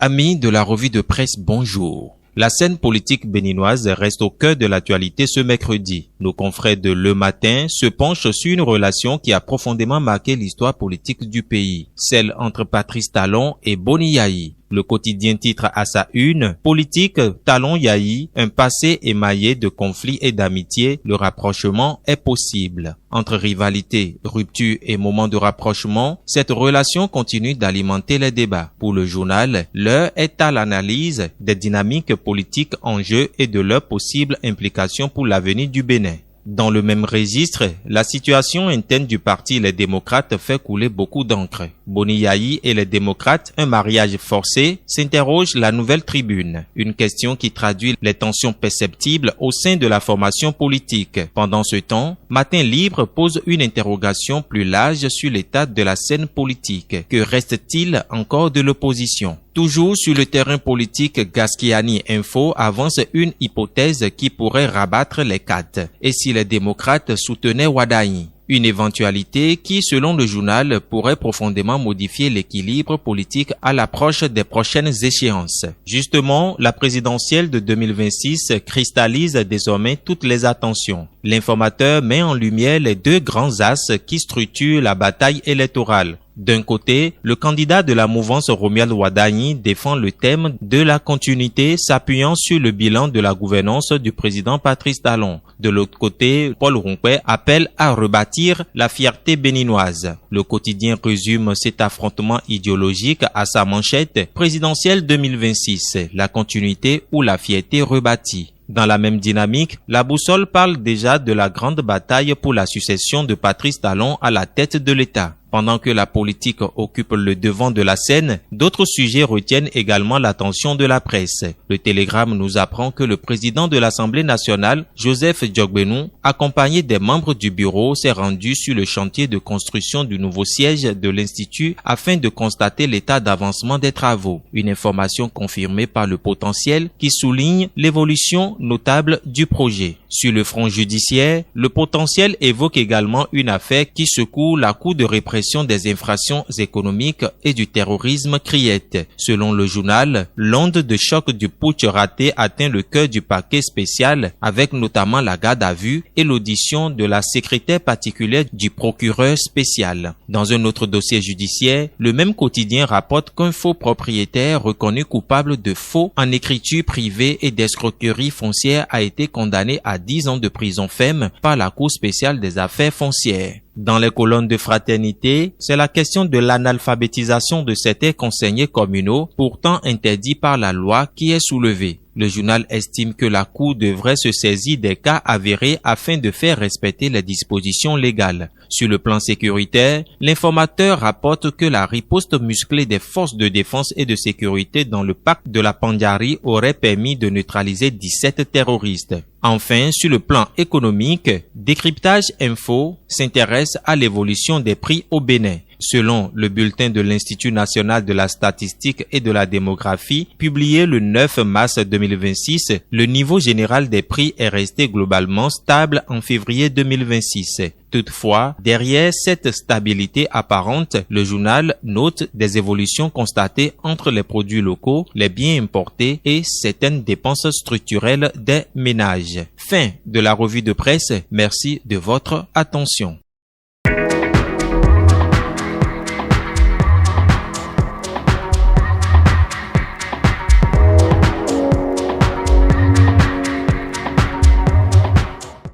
Amis de la revue de presse, bonjour. La scène politique béninoise reste au cœur de l'actualité ce mercredi. Nos confrères de Le Matin se penchent sur une relation qui a profondément marqué l'histoire politique du pays, celle entre Patrice Talon et Boni Yayi. Le quotidien titre à sa une « Politique, Talon Yayi, un passé émaillé de conflits et d'amitié, le rapprochement est possible ». Entre rivalité, rupture et moment de rapprochement, cette relation continue d'alimenter les débats. Pour le journal, l'heure est à l'analyse des dynamiques politiques en jeu et de leurs possibles implications pour l'avenir du Bénin. Dans le même registre, la situation interne du parti Les Démocrates fait couler beaucoup d'encre. Boni Yayi et les démocrates, un mariage forcé, s'interroge la Nouvelle Tribune. Une question qui traduit les tensions perceptibles au sein de la formation politique. Pendant ce temps, Matin Libre pose une interrogation plus large sur l'état de la scène politique. Que reste-t-il encore de l'opposition? Toujours sur le terrain politique, Gaskiani Info avance une hypothèse qui pourrait rabattre les cartes. Et si les démocrates soutenaient Wadayi? Une éventualité qui, selon le journal, pourrait profondément modifier l'équilibre politique à l'approche des prochaines échéances. Justement, la présidentielle de 2026 cristallise désormais toutes les attentions. L'informateur met en lumière les deux grands axes qui structurent la bataille électorale. D'un côté, le candidat de la mouvance Romuald Wadayi défend le thème de la continuité s'appuyant sur le bilan de la gouvernance du président Patrice Talon. De l'autre côté, Paul Ronquet appelle à rebâtir la fierté béninoise. Le quotidien résume cet affrontement idéologique à sa manchette « Présidentielle 2026, la continuité ou la fierté rebâtie ». Dans la même dynamique, la boussole parle déjà de la grande bataille pour la succession de Patrice Talon à la tête de l'État. Pendant que la politique occupe le devant de la scène, d'autres sujets retiennent également l'attention de la presse. Le Télégramme nous apprend que le président de l'Assemblée nationale, Joseph Diogbenou, accompagné des membres du bureau, s'est rendu sur le chantier de construction du nouveau siège de l'Institut afin de constater l'état d'avancement des travaux. Une information confirmée par le Potentiel qui souligne l'évolution notable du projet. Sur le front judiciaire, le Potentiel évoque également une affaire qui secoue la Cour de répression des infractions économiques et du terrorisme criette. Selon le journal, l'onde de choc du putsch raté atteint le cœur du parquet spécial avec notamment la garde à vue et l'audition de la secrétaire particulière du procureur spécial. Dans un autre dossier judiciaire, le même quotidien rapporte qu'un faux propriétaire reconnu coupable de faux en écriture privée et d'escroquerie foncière a été condamné à 10 ans de prison ferme par la Cour spéciale des affaires foncières. Dans les colonnes de Fraternité, c'est la question de l'analphabétisation de certains conseillers communaux, pourtant interdits par la loi, qui est soulevée. Le journal estime que la Cour devrait se saisir des cas avérés afin de faire respecter les dispositions légales. Sur le plan sécuritaire, l'informateur rapporte que la riposte musclée des forces de défense et de sécurité dans le parc de la Pandjari aurait permis de neutraliser 17 terroristes. Enfin, sur le plan économique, Décryptage Info s'intéresse à l'évolution des prix au Bénin. Selon le bulletin de l'Institut national de la statistique et de la démographie, publié le 9 mars 2026, le niveau général des prix est resté globalement stable en février 2026. Toutefois, derrière cette stabilité apparente, le journal note des évolutions constatées entre les produits locaux, les biens importés et certaines dépenses structurelles des ménages. Fin de la revue de presse. Merci de votre attention.